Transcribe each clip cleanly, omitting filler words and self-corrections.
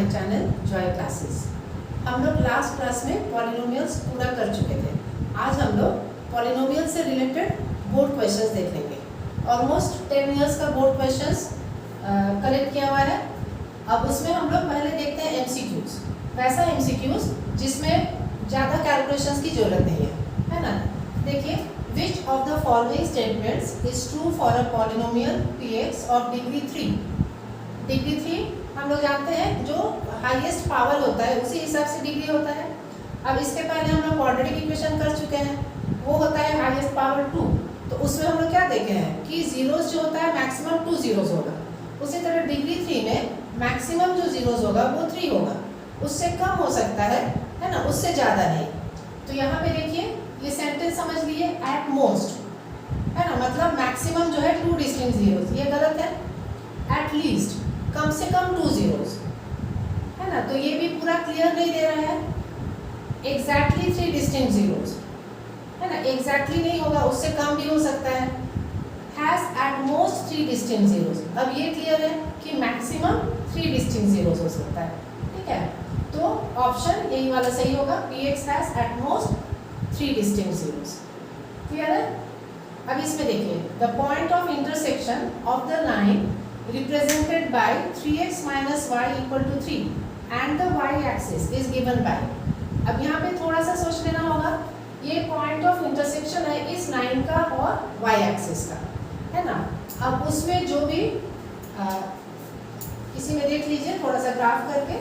My channel Joy classes. हम लोग last class में पॉलिनोमियल्स पूरा कर चुके थे। आज हम लोग पॉलिनोमियल से रिलेटेड बोर्ड क्वेश्चंस देखेंगे। ऑलमोस्ट 10 इयर्स का बोर्ड क्वेश्चंस कलेक्ट किया हुआ है। अब उसमें हम लोग पहले देखते हैं एमसीक्यूज, वैसा एमसीक्यूज जिसमें ज़्यादा कैलकुलेशंस की जरूरत नहीं है ना। देखिए, which of the following statements is true for a polynomial px of degree 3। Degree 3 हम लोग जानते हैं जो हाईएस्ट पावर होता है उसी हिसाब से डिग्री होता है। अब इसके पहले हम लोग क्वाड्रेटिक इक्वेशन कर चुके हैं, वो होता है हाईएस्ट पावर 2। तो उसमें हम लोग क्या देखे हैं कि जीरोस जो होता है मैक्सिमम 2 जीरोस होगा। उसी तरह डिग्री 3 में मैक्सिमम जो जीरोस होगा वो 3 होगा, उससे कम हो सकता है ना, उससे ज़्यादा नहीं। तो यहाँ पे देखिए, ये सेंटेंस समझ लिए, एट मोस्ट है ना, मतलब मैक्सिमम जो है 2 डिस्टिंक्ट जीरोस, ये गलत है। एट लीस्ट कम से कम 2 जीरोस है ना, तो ये भी पूरा क्लियर नहीं दे रहा है। एग्जैक्टली 3 डिस्टिंक्ट जीरोस है ना, एग्जैक्टली नहीं होगा, उससे कम भी हो सकता है। Has at most 3 distinct zeros, अब ये क्लियर है कि मैक्सिमम 3 डिस्टिंक्ट जीरोस हो सकता है। ठीक है, तो ऑप्शन यही वाला सही होगा, px has at most 3 distinct zeros. Clear है। अब इसमें देखिए, the point of intersection of the line represented by 3x minus y equal to 3 and the y axis is given by। अब यहाँ पे थोड़ा सा सोच लेना होगा, ये पॉइंट ऑफ इंटरसेक्शन है इस लाइन का और y एक्सिस का, है ना। अब उसमें जो भी किसी में देख लीजिए थोड़ा सा ग्राफ करके,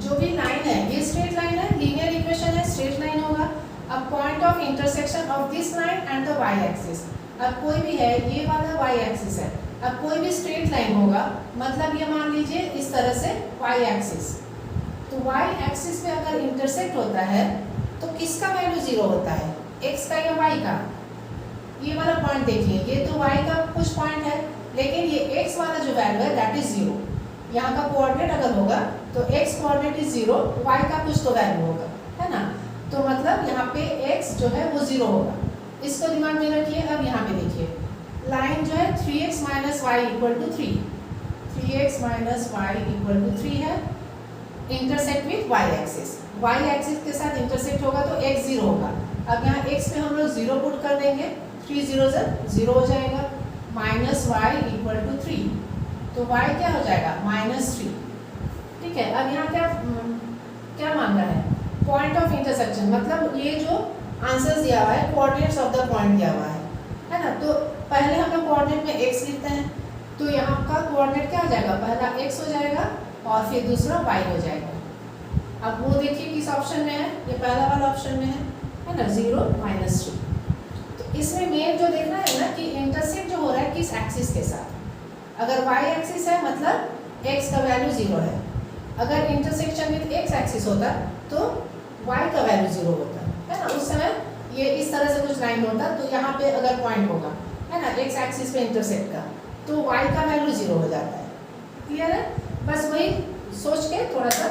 जो भी लाइन है ये स्ट्रेट लाइन है, लीनियर इक्वेशन है, स्ट्रेट लाइन होगा। अब point of intersection of this line and the y axis, अब कोई भी है, ये वाला y एक्सिस है, अब कोई भी स्ट्रेट लाइन होगा, मतलब ये मान लीजिए इस तरह से y एक्सिस, तो y एक्सिस पे अगर इंटरसेक्ट होता है तो किसका वैल्यू 0 होता है, x का या y का। ये वाला पॉइंट देखिए, ये तो y का कुछ पॉइंट है, लेकिन ये x वाला जो वैल्यू है दैट इज 0। यहाँ का कोऑर्डिनेट अगर होगा तो x कोऑर्डिनेट इज 0, y का कुछ तो वैल्यू होगा, है ना। तो मतलब यहाँ पे x जो है वो 0 होगा, इसको दिमाग में रखिए। अब यहाँ पे देखिए, लाइन जो है 3x minus y equal to 3, 3x minus y equal to 3 है, intersect with y axis, y axis के साथ इंटरसेक्ट होगा तो x 0 होगा। अब यहाँ x पे हम लोग 0 पुट कर देंगे, 3 0 से 0 हो जाएगा, माइनस वाई इक्वल टू 3, तो y क्या हो जाएगा -3। ठीक है, अब यहाँ क्या मांग रहा है, पॉइंट ऑफ इंटरसेक्शन, मतलब ये जो आंसर दिया हुआ है कोऑर्डिनेट्स ऑफ द पॉइंट दिया हुआ है ना। तो पहले हम लोग कोऑर्डिनेट में x लिखते हैं, तो यहाँ का कोऑर्डिनेट क्या हो जाएगा, पहला x हो जाएगा और फिर दूसरा y हो जाएगा। अब वो देखिए किस ऑप्शन में है, ये पहला वाला ऑप्शन में है ना, 0 -3। तो इसमें मेन जो देखना है ना कि इंटरसेक्ट जो हो रहा है किस एक्सिस के साथ। अगर y एक्सिस है मतलब x का वैल्यू 0 है, अगर इंटरसेक्शन विथ x एक्सिस होता तो y का वैल्यू 0 होता है ना। उस समय ये इस तरह से कुछ लाइन होता, तो यहाँ पे अगर पॉइंट होगा है ना x एक्सिस पे इंटरसेक्ट का, तो y का वैल्यू 0 हो जाता है। क्लियर है, बस वही सोच के थोड़ा सा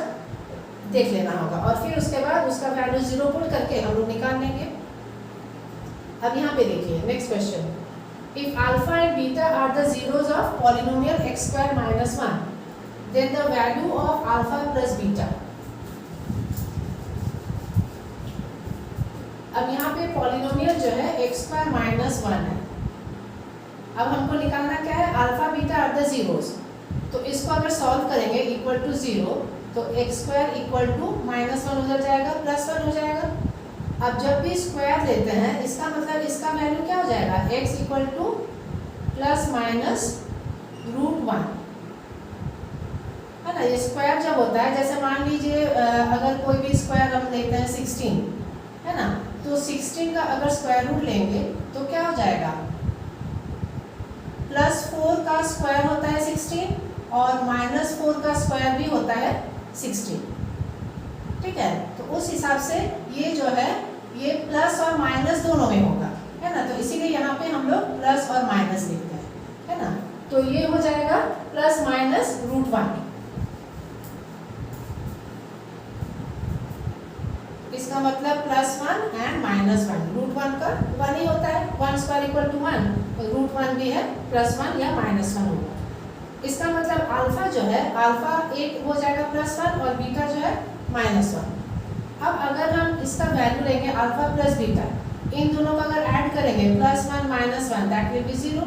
देख लेना होगा और फिर उसके बाद उसका वैल्यू 0 पुट करके हम लोग निकाल लेंगे। अब यहाँ पे देखिए next question, if alpha and beta are the zeros of polynomial x square minus 1, then the value of alpha plus beta। अब यहाँ पे पॉलिनोमियल जो है x स्क्वायर माइनस 1 है। अब हमको निकालना क्या है, alpha beta are the zeros. तो इसको अगर सॉल्व करेंगे इक्वल टू 0, तो x स्क्वायर इक्वल टू -1 उधर जाएगा, +1 हो जाएगा। अब जब भी स्क्वायर लेते हैं इसका मतलब इसका वैल्यू क्या हो जाएगा, x इक्वल टू ±√1 है ना। ये स्क्वायर जब होता है, जैसे मान लीजिए अगर कोई भी स्क्वायर हम लेते हैं 16 है ना, तो 16 का अगर स्क्वायर रूट लेंगे तो क्या हो जाएगा, +4 का स्क्वायर होता है 16 और -4 का स्क्वायर भी होता है 16। ठीक है, तो उस हिसाब से ये जो है ये प्लस और माइनस दोनों में होगा, है ना। तो इसीलिए यहाँ पे हम लोग प्लस और माइनस लिखते हैं, है ना। तो ये हो जाएगा ±√1। इसका मतलब +1 एंड -1। √1 का 1 ही होता है, 1 स्क्वायर इक्वल टू 1, √1 भी है +1 या -1 होगा। इसका मतलब अल्फा जो है, अल्फा एक हो जाएगा +1 और बीटा जो है -1। अब अगर हम इसका वैल्यू लेंगे अल्फा प्लस बीटा, इन दोनों का अगर ऐड करेंगे +1 -1 दैट विल बी 0।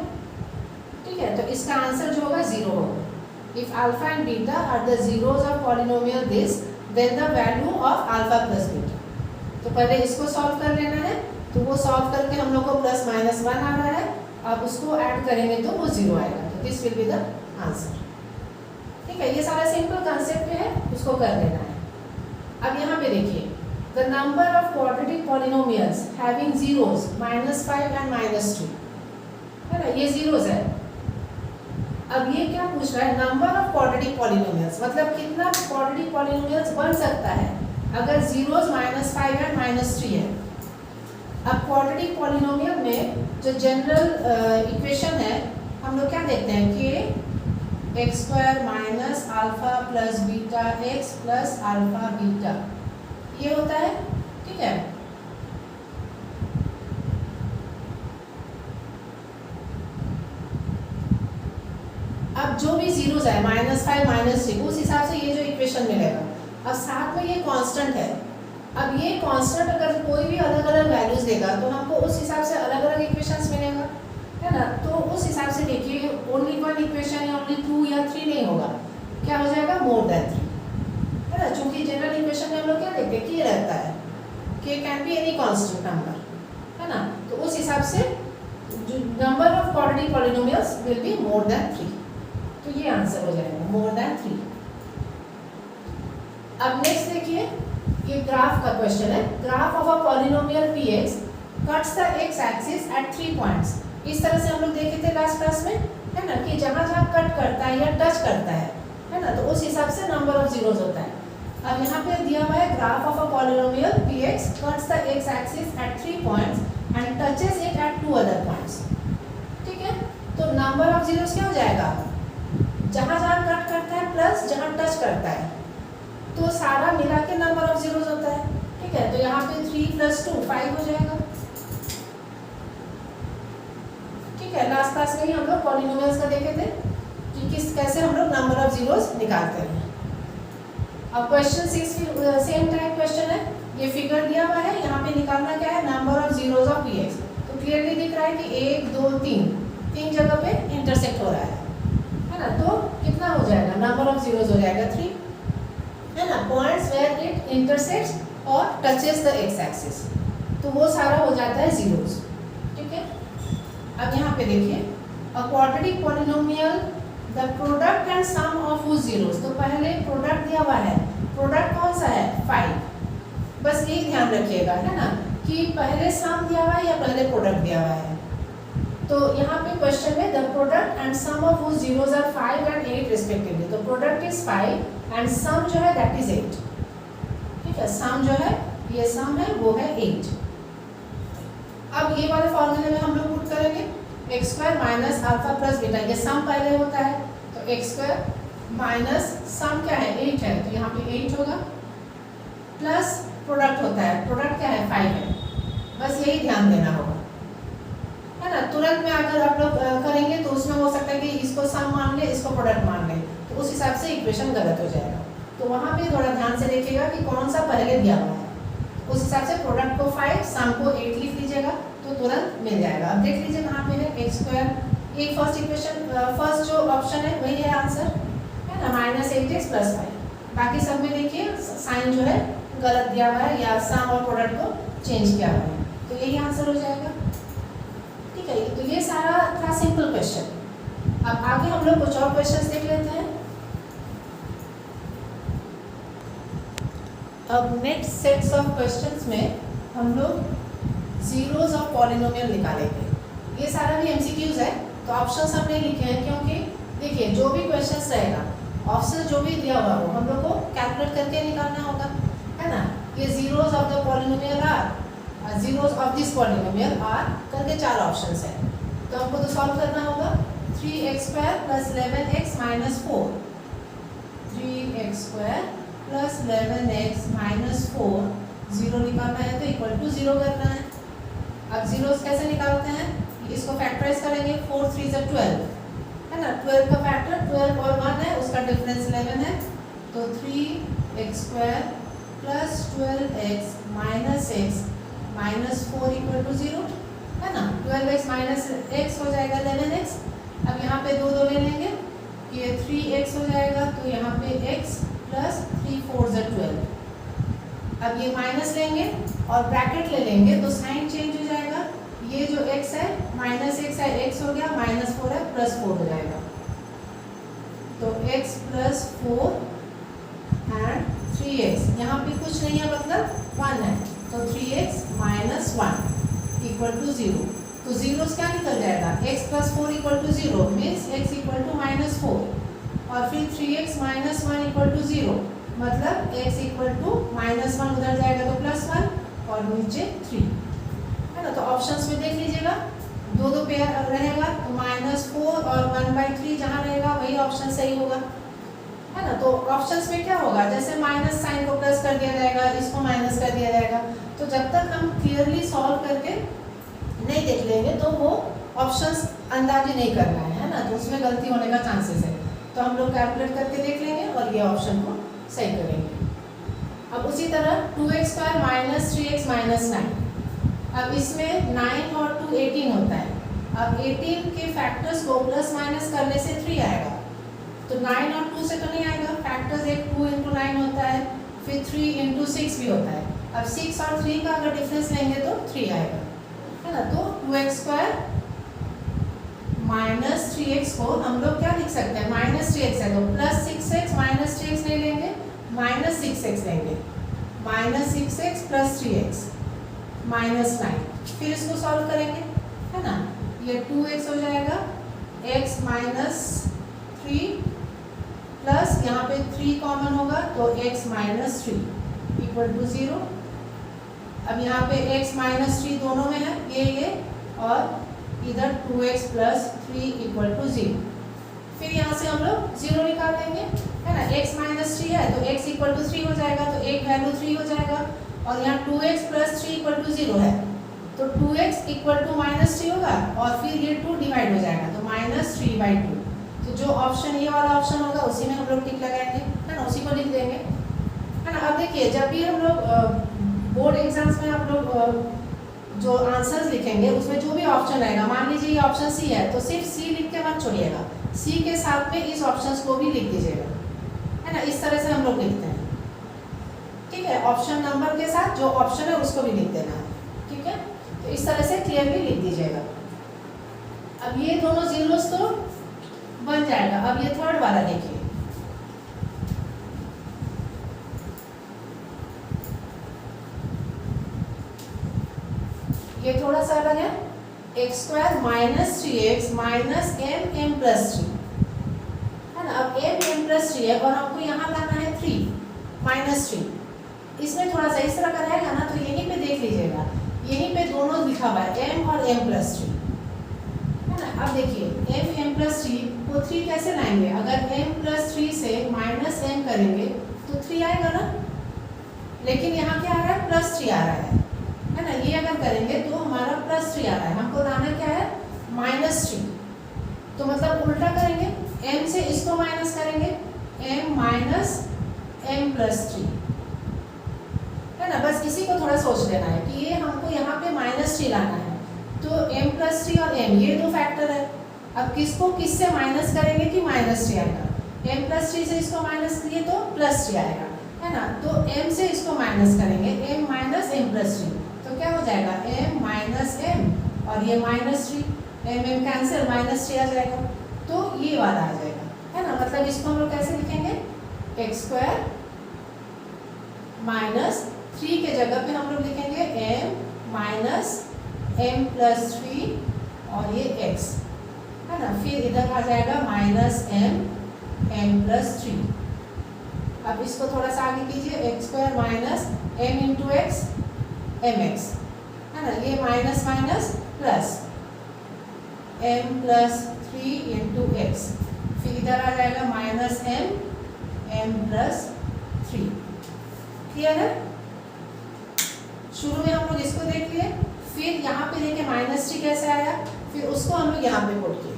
ठीक है, तो इसका आंसर जो होगा 0 होगा। If alpha and beta are the zeros of polynomial this, then the value of alpha plus beta. तो पहले इसको सॉल्व कर लेना है, तो वो सॉल्व करके हम लोग को +-1 आ रहा है, अब उसको ऐड करेंगे तो वो 0 आएगा। तो this will be the answer. ठीक है, ये सारा सिंपल कंसेप्ट है, उसको कर लेना है। अब यहाँ पे देखिए, the number of quadratic polynomials having zeros -5 and -2 है ना, ये जीरोस है। अब ये क्या पूछ रहा है, नंबर ऑफ क्वाड्रेटिक पॉलिनोमियल्स, मतलब कितना क्वाड्रेटिक पॉलिनोमियल्स बन सकता है अगर जीरोस -5 एंड -3 है। अब क्वाड्रेटिक पॉलिनोमियल में जो जनरल इक्वेशन है, हम लोग क्या देखते हैं कि x² minus alpha plus beta x plus alpha beta, ये होता है। ठीक है, अब जो भी जीरोस है -5 -3, उस हिसाब से ये जो इक्वेशन मिलेगा। अब साथ में ये कांस्टेंट है, अब ये कांस्टेंट अगर कोई भी अलग अलग वैल्यूज देगा तो हमको उस हिसाब से अलग अलग इक्वेशंस मिलेगा, है ना। तो उस हिसाब से देखिए, ओनली 1 इक्वेशन या ओनली 2 या 3 नहीं होगा, क्या हो जाएगा, मोर देन 3, है ना। चूंकि जनरल इक्वेशन में हम लोग क्या देखते हैं, k रहता है, k can be any constant number, है ना। तो उस हिसाब से number of quadratic polynomials will be more than 3, तो ये आंसर हो जाएगा मोर देन 3। अब नेक्स्ट देखिए, ये ग्राफ का क्वेश्चन है। Graph of a polynomial px cuts the x axis at 3 points. इस तरह से हम लोग देखे थे लास्ट क्लास में, है ना, कि जहाँ जहाँ कट करता है या टच करता है ना, तो उस हिसाब से नंबर ऑफ जीरोस होता है। अब यहाँ पे दिया हुआ है graph of a polynomial px cuts the x axis at 3 points and touches it at 2 other points. ठीक है, तो नंबर ऑफ जीरोस क्या हो जाएगा, जहाँ जहाँ कट करता है प्लस जहाँ टच करता है, तो सारा मिला के नंबर ऑफ जीरोस होता है। ठीक है, तो यहाँ पे 3 + 2 5 हो जाएगा। ठीक है, लास्ट क्लास में ही हम लोग पॉलिनोमियल्स का देखे थे कि कैसे हम लोग नंबर ऑफ जीरोस निकालते हैं। अब क्वेश्चन 6 सेम टाइप क्वेश्चन है, ये फिगर दिया हुआ है, यहाँ पे निकालना क्या है, number of zeros of px। तो क्लियरली दिख रहा है कि 1 2 3 जगह पे इंटरसेक्ट हो रहा है ना। तो कितना हो जाएगा, नंबर ऑफ जीरोस हो जाएगा 3, है ना। पॉइंट्स वेयर इट इंटरसेक्ट्स और टचेस द x एक्सिस, तो वो सारा हो जाता है जीरोस। ठीक है, अब यहाँ पे देखिए, a quadratic polynomial the product and sum of whose zeros. तो पहले प्रोडक्ट दिया हुआ है, प्रोडक्ट कौन सा है, 5। बस यही ध्यान रखिएगा, है ना, कि पहले सम दिया हुआ है या पहले प्रोडक्ट दिया हुआ है। तो यहाँ पे क्वेश्चन में the product and sum of whose zeros are 5 and 8 respectively. तो प्रोडक्ट इज 5 एंड सम जो है दैट इज 8। ठीक है, सम जो है, ये सम है, वो है 8। अब ये वाले फॉर्मूले में हम लोग पुट करेंगे x² minus alpha plus beta, ये सम पहले होता है, तो x² माइनस सम क्या है, 8 है, तो यहाँ पे 8 होगा, प्लस प्रोडक्ट होता है, प्रोडक्ट क्या है, 5 है। बस यही ध्यान देना होगा, है ना। तुरंत में अगर आप लोग करेंगे तो उसमें हो सकता है कि इसको सम मान ले, इसको प्रोडक्ट मान ले, तो उस हिसाब से इक्वेशन गलत हो जाएगा। तो वहाँ पे थोड़ा ध्यान से देखिएगा कि कौन सा पहले दिया हुआ है, उस हिसाब से प्रोडक्ट को 5 सम को 8 लिख लीजिएगा, तो तुरंत मिल जाएगा। अब देख लीजिए कहाँ पे है, x², ये फर्स्ट इक्वेशन, फर्स्ट जो ऑप्शन है वही है आंसर, है ना, -8x + 5। बाकी सब में देखिए साइन जो है गलत दिया हुआ है, या सम और प्रोडक्ट को चेंज किया हुआ है, तो यही आंसर हो जाएगा। ठीक है, तो ये सारा था सिंपल क्वेश्चन। अब आगे हम लोग कुछ और क्वेश्चंस देख लेते हैं। अब नेक्स्ट सेट्स ऑफ क्वेश्चंस में हम लोग जीरोस ऑफ पॉलिनोमियल निकालेंगे। ये सारा भी एमसीक्यूज है, तो ऑप्शंस हमने लिखे हैं, क्योंकि देखिए जो भी क्वेश्चंस रहेगा, ऑप्शन जो भी दिया हुआ हो, हम लोग को कैलकुलेट करके निकालना होगा, है ना। ये zeros of the polynomial are, zeros of this polynomial are करके 4 ऑप्शंस है, तो हमको तो सॉल्व करना होगा। 3x² + 11x - 4, 3x² + 11x - 4 0 निकालना है तो इक्वल टू 0 करना है। अब जीरोस कैसे निकालते हैं, इसको फैक्टराइज करेंगे, 4 3 = 12 है ना। 12 का फैक्टर 12 और 1 है, उसका डिफरेंस 11 है, तो 3x² + 12x - x -4 = 0 है ना। 12x - x हो जाएगा 11x। अब यहाँ पे 2 2 ले लेंगे, ये 3x हो जाएगा, तो यहाँ पे x + 3 4 = 12। अब ये माइनस लेंगे और ब्रैकेट ले लेंगे तो साइन चेंज हो जाएगा, ये जो x है -x है, x हो गया, -4 है, +4 हो जाएगा, तो x + 4 एंड 3x, यहाँ पे कुछ नहीं है मतलब 1 है, तो 3x - 1 = 0। तो जीरोस क्या निकल जाएगा, x + 4 = 0 मीन्स x = -4, और फिर 3x - 1 = 0 मतलब x = -1 उधर जाएगा तो +1 और नीचे 3 है ना। तो ऑप्शंस में देख लीजिएगा, 2 2 पेयर रहेगा, तो -4 और 1/3 जहाँ रहेगा वही ऑप्शन सही होगा है ना। तो ऑप्शंस में क्या होगा, जैसे माइनस साइन को प्लस कर दिया जाएगा, इसको माइनस कर दिया जाएगा, तो जब तक हम क्लियरली सॉल्व करके नहीं देख लेंगे तो वो ऑप्शंस अंदाजे नहीं करना है ना, तो उसमें गलती होने का चांसेस है। तो हम लोग कैलकुलेट करके देख लेंगे और ये ऑप्शन को सही करेंगे। अब उसी तरह 2x² - 3x - 9, अब इसमें 9 और 2 18 होता है। अब 18 के फैक्टर्स को प्लस माइनस करने से 3 आएगा, तो 9 और 2 से तो नहीं आएगा, फैक्टर्स एक 2 × 9 होता है, फिर 3 × 6 भी होता है। अब 6 और 3 का अगर डिफरेंस लेंगे तो 3 आएगा है ना। तो 2x² - 3x को हम लोग क्या लिख सकते हैं, -3x है तो +6x, -3x नहीं लेंगे, -6x लेंगे, -6x + 3x -9, फिर इसको सॉल्व करेंगे है ना। ये 2x हो जाएगा, x - 3 प्लस यहाँ पे 3 कॉमन होगा तो x - 3 = 0। अब यहाँ पे x - 3 दोनों में है, ये और इधर 2x + 3 = 0। फिर यहाँ से हम लोग 0 निकाल लेंगे है ना। x - 3 है तो x = 3 हो जाएगा, तो एक वैल्यू 3 हो जाएगा, और यहाँ 2x + 3 = 0 है, तो 2x = -3 होगा, और फिर ये 2 डिवाइड हो जाएगा, तो -3/2। तो जो ऑप्शन ये वाला ऑप्शन होगा उसी में हम लोग टिक लगाएंगे है ना, उसी को लिख देंगे है ना। अब देखिए, जब भी हम लोग बोर्ड एग्जाम्स में आप लोग जो आंसर्स लिखेंगे उसमें जो भी ऑप्शन आएगा, मान लीजिए ये ऑप्शन सी है तो सिर्फ सी लिख के मत छोड़िएगा, सी के साथ में इस ऑप्शंस को भी लिख दीजिएगा है ना। इस तरह से हम लोग लिखते हैं, ठीक है। ऑप्शन नंबर के साथ जो ऑप्शन है उसको भी लिख देना है, ठीक है। तो इस तरह से क्लियरली लिख दीजिएगा। अब ये दोनों जीरोस तो बन जाएगा। अब ये थर्ड वाला देखिए, ये थोड़ा सा अलग है, x² - 3x - mm + 3 है ना। अब mm + 3 है और हमको यहाँ लाना है 3 -3, इसमें थोड़ा सा इस तरह का रहेगा ना, तो यहीं पे देख लीजिएगा, यहीं पे दोनों लिखा हुआ है m और m + 3 है ना। अब देखिए m + 3 को 3 कैसे लाएंगे, अगर m + 3 से -m करेंगे तो 3 आएगा ना, लेकिन यहाँ क्या आ रहा है, +3 आ रहा है ना। ये अगर करेंगे तो हमारा +3 आ रहा है, हमको लाना क्या है, -3, तो मतलब उल्टा करेंगे, m से इसको माइनस करेंगे, m - m + 3 है ना। बस इसी को थोड़ा सोच लेना है कि ये हमको यहाँ पे -3 लाना है, तो m + 3 और m ये दो फैक्टर है। अब किसको किससे माइनस करेंगे कि -3 आएगा, m + 3 से इसको माइनस किए तो +3 आएगा है ना। तो m से इसको माइनस करेंगे, m - m + 3, तो क्या हो जाएगा, m - m और ये -3, m कैंसिल, -3 आ जाएगा, तो ये वाला आ जाएगा है ना। मतलब इसको हम लोग कैसे लिखेंगे, x² - 3 के जगह पे हम लोग लिखेंगे m - m + 3 और ये x है ना। फिर इधर आ जाएगा -m m + 3। अब इसको थोड़ा सा आगे कीजिए, x² - m × x mx है ना, ये minus minus plus m + 3 × x, फिर इधर आ जाएगा -m m + 3। क्लियर है। शुरू में हम लोग इसको देख लिए, फिर यहाँ पे लेके -3 कैसे आया, फिर उसको हम लोग यहाँ पे पुट किए।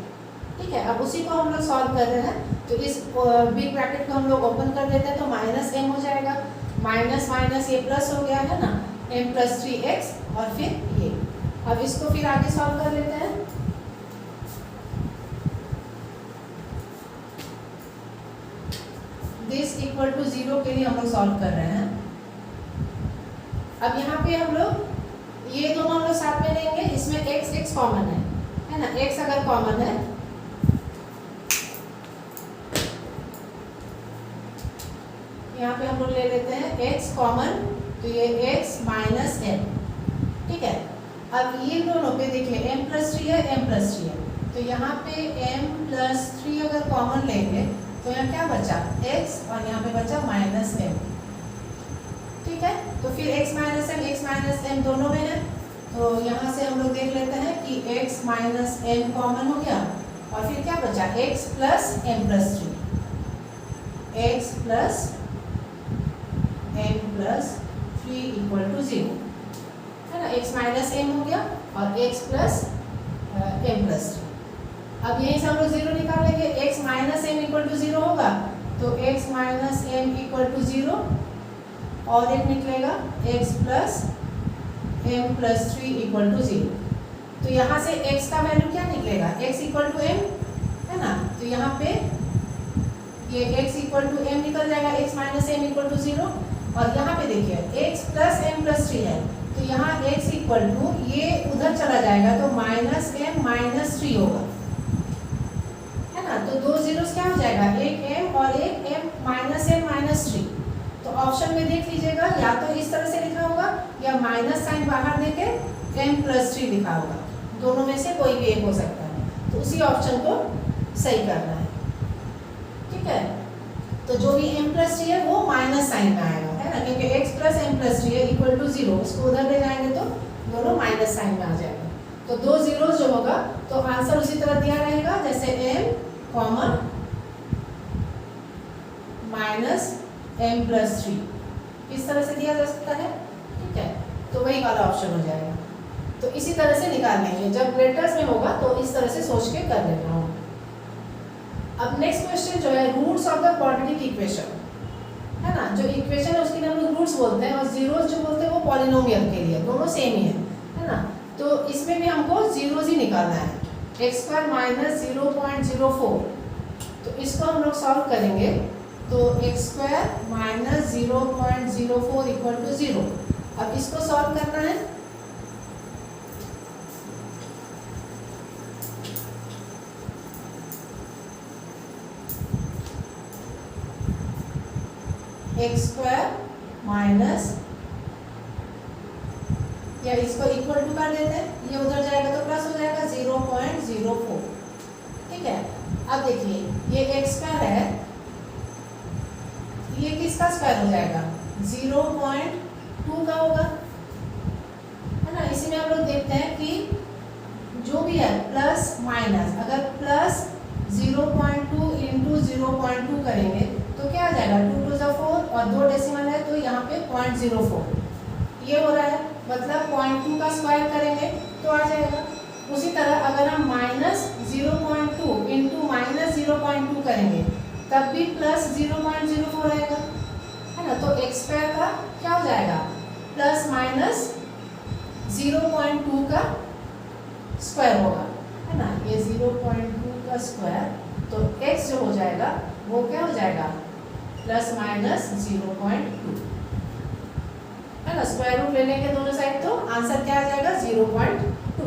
ठीक है, अब उसी को हम लोग सॉल्व कर रहे हैं। तो इस बिग ब्रैकेट को हम लोग ओपन कर देते हैं, तो -m हो जाएगा, माइनस माइनस ये प्लस हो गया है ना, m + 3x और फिर ये। अब इसको फिर आगे सॉल्व कर लेते हैं। दिस इक्वल टू 0 के लिए हम लोग सॉल्व कर रहे हैं। अब यहाँ पे हम लोग ये दोनों हम लोग साथ में लेंगे, इसमें x कॉमन है ना, x अगर कॉमन है यहाँ पे हम लोग ले लेते हैं x कॉमन, तो ये x - m। ठीक है, अब ये दोनों पे देखिए m + 3 है, m + 3 है, तो यहाँ पे m + 3 अगर कॉमन लेंगे तो यहाँ क्या बचा x और यहाँ पे बचा -m। ठीक है, तो फिर x - m दोनों में है, तो यहाँ से हम लोग देख लेते हैं कि x - m कॉमन हो गया और फिर क्या बचा x + m + 3, x + m + 3 = 0 है ना, x - m हो गया और x + m + 3। अब यहीं से हम लोग 0 निकालेंगे, x - m = 0 होगा, तो x - m = 0 और एक निकलेगा x + m + 3 = 0। तो यहाँ से x का वैल्यू क्या निकलेगा, x = m है ना, तो यहाँ पे ये x = m निकल जाएगा, x - m = 0। और यहाँ पे देखिए x + m + 3 है, तो यहाँ x = ये उधर चला जाएगा तो -m - 3 होगा, है ना। तो दो जीरोस क्या हो जाएगा, एक m और एक m - 3। तो ऑप्शन में देख लीजिएगा, या तो इस तरह से लिखा होगा या माइनस साइन बाहर देके m + 3 लिखा होगा, दोनों में से कोई भी एक हो सकता है। तो उसी ऑप्शन को सही करना है। ठीक है, तो जो भी m + 3 है वो माइनस साइन में आएगा, है ना, क्योंकि x + m + 3 है = 0, उसको उधर ले जाएंगे तो दोनों माइनस साइन में आ जाएगा। तो दो जीरोस जो होगा तो आंसर उसी तरह दिया रहेगा जैसे m कॉमन -m + 3 इस तरह से दिया जा सकता है। ठीक है, तो वही वाला ऑप्शन हो जाएगा। तो इसी तरह से निकाल लेंगे, जब लेटर्स में होगा तो इस तरह से सोच के कर लेना होगा। अब नेक्स्ट क्वेश्चन जो है roots of the quadratic equation, है ना, जो इक्वेशन है उसके हम लोग रूट्स बोलते हैं और जीरोस जो बोलते हैं वो पॉलिनोमियल के लिए, दोनों सेम ही है ना। तो इसमें भी हमको जीरोस ही निकालना है, x² - 0.04। तो इसको हम लोग सॉल्व करेंगे, तो x² - 0.04 = 0। अब इसको सॉल्व करना है, x² या इसको इक्वल टू कर देते हैं, ये उधर जाएगा तो प्लस हो जाएगा 0.04। ठीक है, अब देखिए ये x² है, ये किसका स्क्वायर हो जाएगा 0.2 का होगा, है ना। इसी में हम लोग देखते हैं कि जो भी है प्लस माइनस, अगर प्लस 0.2 × 0.2 करेंगे तो क्या आ जाएगा 2 × 4 और 2 डेसिमल है तो यहाँ पे 0.04 ये हो रहा है, मतलब 0.2 का स्क्वायर करेंगे तो आ जाएगा। उसी तरह अगर हम -0.2 × -0.2 करेंगे तब भी प्लस 0.04 आएगा, है ना। तो x² का क्या हो जाएगा प्लस माइनस 0.2 का स्क्वायर होगा, है ना, ये 0.2 का स्क्वायर, तो x जो हो जाएगा वो क्या हो जाएगा प्लस माइनस 0.2, है ना। स्क्वायर रूट ले लेंगे दोनों साइड तो आंसर क्या आ जाएगा 0.2।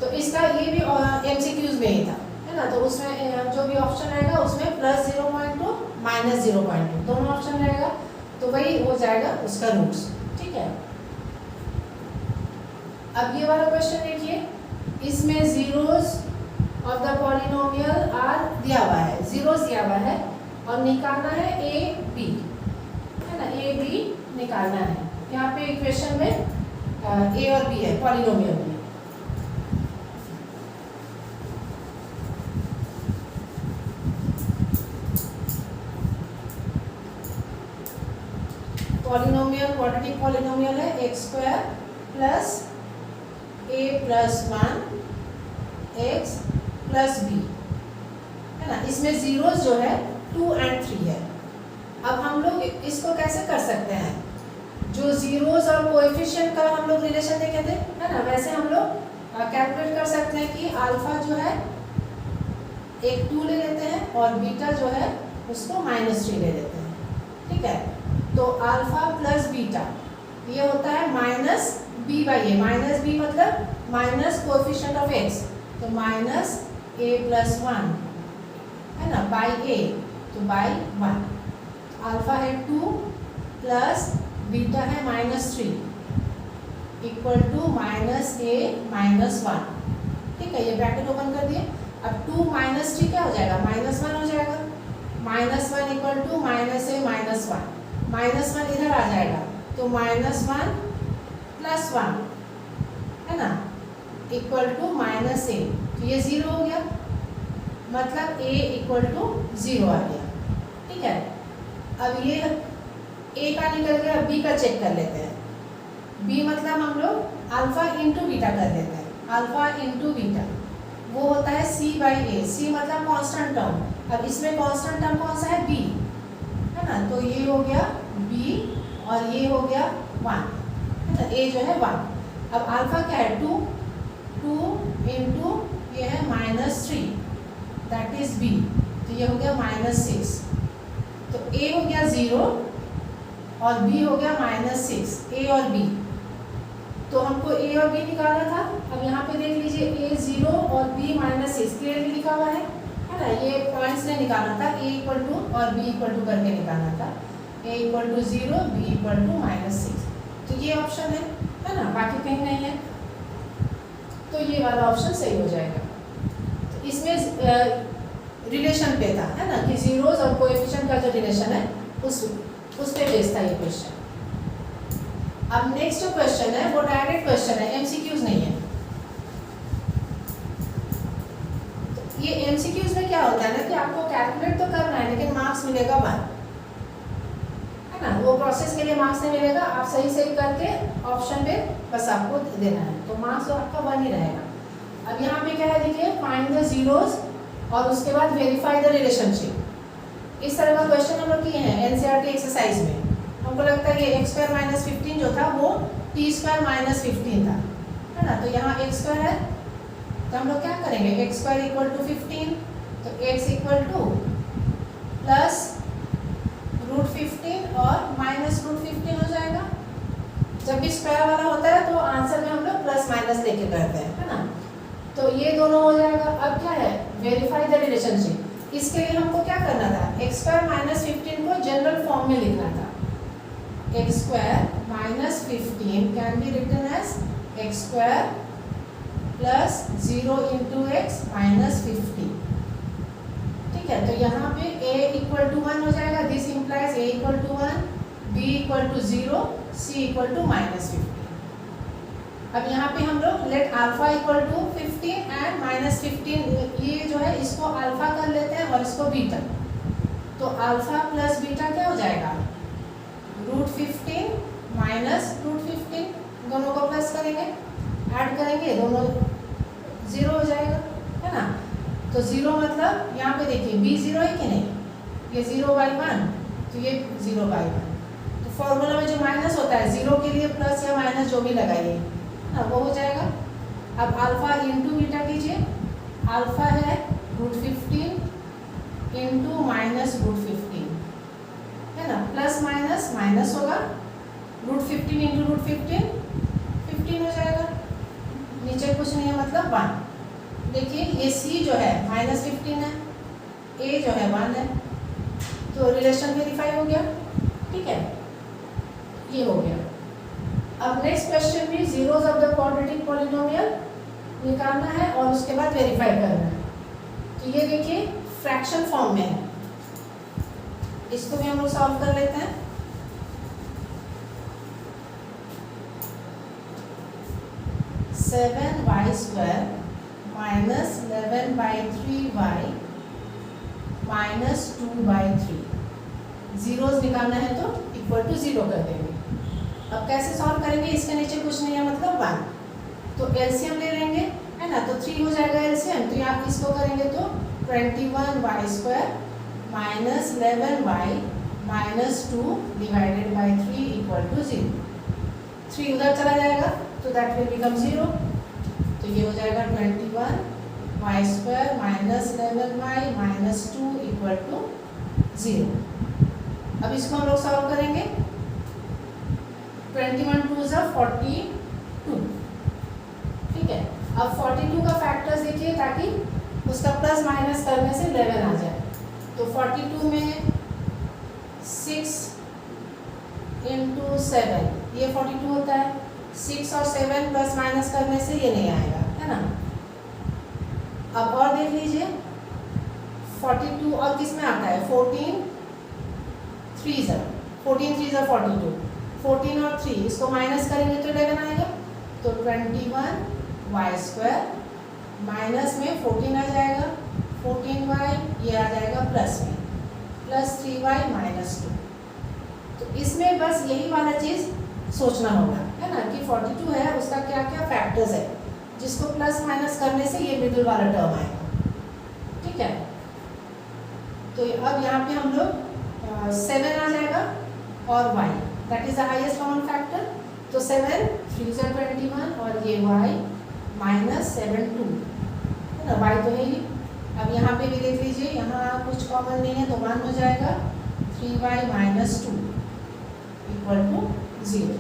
तो इसका ये भी MCQs में ही था, है ना, तो उसमें जो भी ऑप्शन आएगा उसमें प्लस 0.2 माइनस 0.2 दोनों ऑप्शन रहेगा, तो वही हो जाएगा उसका रूट्स। ठीक है, अब ये वाला क्वेश्चन देखिए, इसमें zeros of the polynomial are दिया हुआ है, जीरोस दिया हुआ है और निकालना है a b, है ना, a b निकालना है। यहाँ पे इक्वेशन में a और b है पॉलिनोमियल में। पॉलिनोमियल क्वाड्रेटिक पॉलिनोमियल है एक्स स्क्वायर प्लस ए प्लस 1 एक्स प्लस बी, है ना। इसमें जीरोस जो है 2 और 3 है। अब हम लोग इसको कैसे कर सकते हैं, जो जीरोस और कोएफिशिएंट का हम लोग रिलेशन देखे थे, है ना, वैसे हम लोग कैलकुलेट कर सकते हैं कि अल्फा जो है एक 2 ले लेते हैं और बीटा जो है उसको -3 ले लेते हैं, ठीक है। तो अल्फा प्लस बीटा ये होता है minus b by a, minus b मतलब माइनस कोएफिशिएंट ऑफ एक्स, तो माइनस ए प्लस 1, है ना, बाई ए, तो बाई 1। अल्फा है 2 प्लस बीटा है -3 equal to minus a minus 1, ठीक है। ये ब्रैकेट ओपन कर दिए। अब 2 माइनस 3 क्या हो जाएगा, -1 हो जाएगा। -1 equal to minus a minus 1, -1 इधर आ जाएगा तो -1 प्लस 1, है ना, इक्वल टू माइनस ए, तो ये 0 हो गया, मतलब a इक्वल टू 0 आ गया, ठीक है। अब ये a का निकल गया, b का चेक कर लेते हैं। b मतलब हम लोग अल्फा इंटू बीटा कर लेते हैं, अल्फा इंटू बीटा वो होता है c बाई ए, c मतलब कांस्टेंट टर्म। अब इसमें कांस्टेंट टर्म कौन सा है, b, है ना, तो ये हो गया b और ये हो गया 1, है ना, a जो है 1। अब अल्फा क्या है 2 इंटू ये है -3 दैट इज b, तो ये हो गया -6, तो a हो गया 0 और b हो गया -6, a और b। तो हमको a और b निकालना था। अब यहाँ पे देख लीजिए a 0 और b -6 क्लियरली लिखा हुआ है ना, ये पॉइंट्स ने निकालना था, a इक्वल टू और b इक्वल टू करके निकालना था, a equal to 0 b equal to -6, तो ये ऑप्शन है ना, बाकी कहीं नहीं है, तो ये वाला ऑप्शन सही हो जाएगा। तो इसमें रिलेशन पे था, है ना, कि जीरोस और कोएफिशिएंट का जो रिलेशन है उस पे बेस्ड था ये क्वेश्चन। अब नेक्स्ट जो क्वेश्चन है वो डायरेक्ट क्वेश्चन है, एमसीक्यूज नहीं है। तो ये एमसीक्यूज में क्या होता है ना कि आपको कैलकुलेट तो करना है लेकिन मार्क्स मिलेगा 1, है ना, वो प्रोसेस के लिए मार्क्स नहीं मिलेगा, आप सही सही करके ऑप्शन पे बस आपको देना है, तो मार्क्स तो आपका 1 ही रहेगा। अब यहाँ पे क्या है देखिए, फाइंड द जीरोस और उसके बाद वेरीफाई द रिलेशनशिप। इस तरह का क्वेश्चन हम लोग किए हैं एनसीईआरटी एक्सरसाइज में। हमको लगता है ये x² - 15 जो था वो t² - 15 था, है ना, तो यहाँ x² है, तो हम लोग क्या करेंगे, x² इक्वल टू 15, तो x इक्वल टू प्लस √15 और -√15 हो जाएगा। जब भी स्क्वायर वाला होता है तो आंसर में हम लोग प्लस माइनस लेके करते हैं, है ना, तो ये दोनों हो जाएगा। अब क्या है, वेरीफाई द रिलेशनशिप। इसके लिए हमको क्या करना था, x² - 15 को जनरल फॉर्म में लिखना था। x² - 15 can be written as x² plus 0 into x -15, ठीक है। तो यहाँ पे a इक्वल टू 1 हो जाएगा, this implies a equal to 1, b equal to 0, c equal to -15। अब यहाँ पे हम लोग let alpha equal to 15 and -15, ये जो है इसको अल्फा कर लेते हैं और इसको बीटा, तो अल्फा प्लस बीटा क्या हो जाएगा, √15 -√15, दोनों को प्लस करेंगे, ऐड करेंगे, दोनों 0 हो जाएगा, है ना। तो 0 मतलब यहाँ पे देखिए b 0 है कि नहीं, ये 0/1, तो ये 0/1। तो फॉर्मूला में जो माइनस होता है 0 के लिए प्लस या माइनस जो भी लगाइए ना वो हो जाएगा। अब अल्फा इंटू बीटा कीजिए, अल्फा है √15 इंटू -√15, है ना, प्लस माइनस माइनस होगा, √15 इंटू √15 15 हो जाएगा, नीचे कुछ नहीं है मतलब 1। देखिए ये c जो है -15 है, a जो है 1 है, तो रिलेशन वेरीफाई हो गया, ठीक है, ये हो गया। अब नेक्स्ट क्वेश्चन भी zeros of the quadratic polynomial निकालना है और उसके बाद वेरीफाई करना है। तो ये देखिए फ्रैक्शन फॉर्म में है, इसको भी हम लोग सॉल्व कर लेते हैं। (7y² - 11/3y - 2/3) जीरोस निकालना है तो इक्वल टू 0 कर देंगे। अब कैसे सॉल्व करेंगे, इसके नीचे कुछ नहीं है मतलब 1, तो एलसीएम ले लेंगे, है ना। तो 3 हो जाएगा एलसीएम, तो आप इसको करेंगे तो 21y² minus 11y minus 2 divided by 3 equal to 0। 3 उधर चला जाएगा तो दैट विल बिकम 0, तो ये हो जाएगा 21y² minus 11y minus 2 equal to 0। अब इसको हम लोग सॉल्व करेंगे। 21 2 is 42, ठीक है। अब 42 का फैक्टर्स देखिए ताकि उसका प्लस माइनस करने से 11 आ जाए। तो 42 में 6 इंटू 7 ये 42 होता है। 6 और 7 प्लस माइनस करने से ये नहीं आएगा, है ना। अब और देख लीजिए 42 और किस में आता है, 14 3 14 42, 14 और 3 इसको माइनस करेंगे तो 11 आएगा। तो 21y² माइनस में 14 आ जाएगा, 14y ये आ जाएगा प्लस में, प्लस 3y माइनस 2। तो इसमें बस यही वाला चीज़ सोचना होगा, है ना, कि 42 है उसका क्या क्या फैक्टर्स है जिसको प्लस माइनस करने से ये मिडिल वाला टर्म आएगा, ठीक है। तो अब यहाँ पे हम लोग 7 आ जाएगा और y that is the highest common factor. तो 7 3 is 21 और ये y माइनस 7 2, है ना, y तो है ही। अब यहाँ पे भी देख लीजिए, यहाँ कुछ कॉमन नहीं है तो 1 हो जाएगा, 3y माइनस 2 इक्वल टू 0।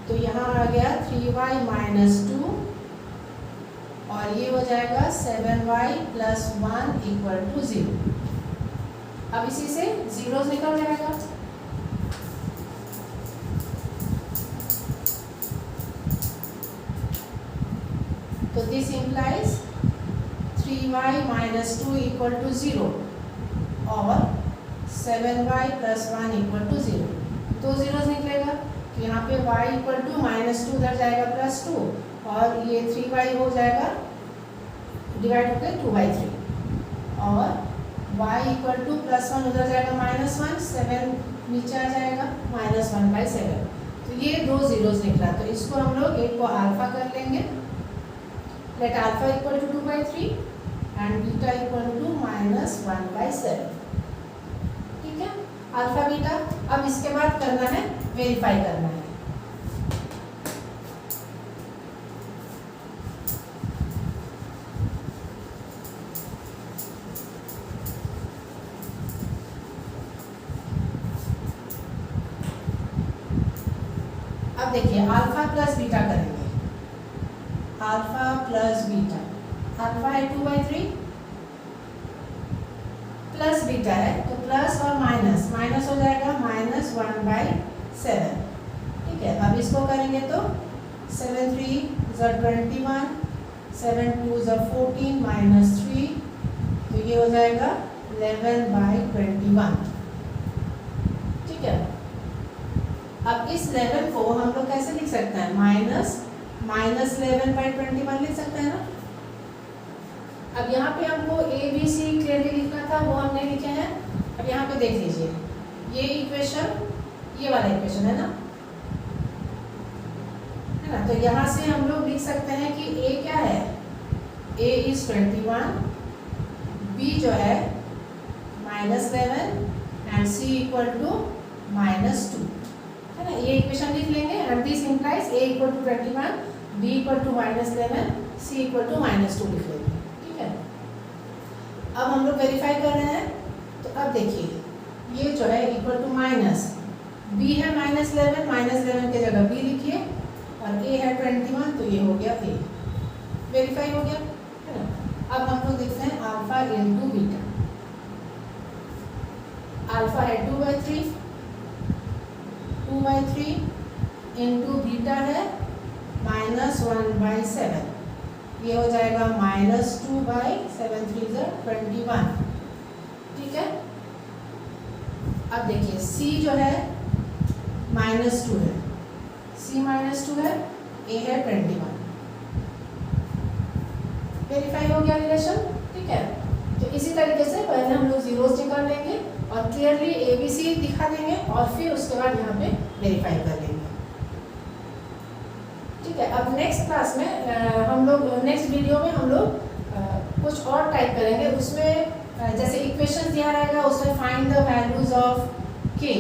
तो यहाँ आ गया 3y माइनस 2 और ये हो जाएगा 7y प्लस 1 इक्वल टू 0। अब इसी से जीरोस निकल जाएगा। तो this implies 3y minus 2 equal to 0 और 7y plus 1 equal to 0। 2 zeros निकलेगा तो यहाँ पे y इक्वल टू माइनस 2 उधर जाएगा प्लस 2 और ये 3y हो जाएगा डिवाइड होकर 2/3 और y इक्वल टू प्लस 1 उधर जाएगा माइनस 1, 7 नीचे आ जाएगा माइनस 1/7। तो ये 2 जीरोस निकला। तो इसको हम लोग एक को अल्फा कर लेंगे, let alpha equal to 2/3 and beta equal to minus 1/7, ठीक है, अल्फा बीटा। अब इसके बाद करना है वेरीफाई करना है। अब देखिए अल्फा प्लस बीटा करेंगे, अल्फा प्लस बीटा, अल्फा है 2/3 प्लस बीटा है तो प्लस और माइनस, माइनस हो जाएगा माइनस 1/7, ठीक है। अब इसको करेंगे तो 7 3 is 21, 7 2 is 14 माइनस 3, तो ये हो जाएगा 11/21, ठीक है। अब इस 11 को हम लोग कैसे लिख सकते हैं, माइनस 11/21 लिख सकते हैं ना। अब यहाँ पे हमको ए बी सी क्लियरली लिखना था, वो हमने लिखे हैं। अब यहाँ पे देख लीजिए ये इक्वेशन, ये वाला इक्वेशन है ना, तो यहाँ से हम लोग लिख सकते हैं कि ए क्या है, ए इज 21, बी जो है -11 एंड सी इक्वल टू -2, है ना। ये इक्वेशन लिख लेंगे and this implies a equal to 21, b equal to -11, c equal to -2 लिख लेंगे, ठीक है। अब हम लोग वेरीफाई कर रहे हैं, तो अब देखिए ये जो है इक्वल टू माइनस, बी है -11 के जगह बी लिखिए और ए है 21 तो ये हो गया ए, वेरीफाई हो गया, है ना। अब हम लोग देखते हैं अल्फा इंटू बीटा। अल्फा है 2/3 इंटू बीटा है -1/7, ये हो जाएगा -2/7 3 is 21, ठीक है। अब देखिए c जो है -2 है, c -2 है, a है 21, वेरीफाई हो गया रिलेशन, ठीक है। तो इसी तरीके से पहले हम लोग जीरोस निकाल लेंगे और क्लियरली ABC दिखा देंगे और फिर उसके बाद यहाँ पे वेरीफाई कर लेंगे। ठीक है, अब नेक्स्ट क्लास में हम लोग नेक्स्ट वीडियो में हम लोग कुछ और टाइप करेंगे। उसमें जैसे इक्वेशन दिया रहेगा, उसमें find the values of k,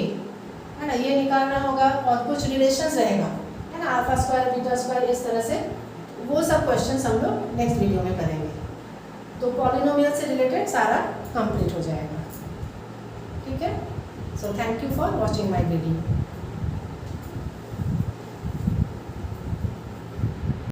है ना, ये निकालना होगा और कुछ रिलेशंस रहेगा, है ना, अल्फा स्क्वायर बीटा स्क्वायर, इस तरह से वो सब क्वेश्चंस हम लोग नेक्स्ट वीडियो में करेंगे। तो पॉलिनोमियल से रिलेटेड सारा कंप्लीट हो जाएगा। ठीक है, so thank you for watching my video.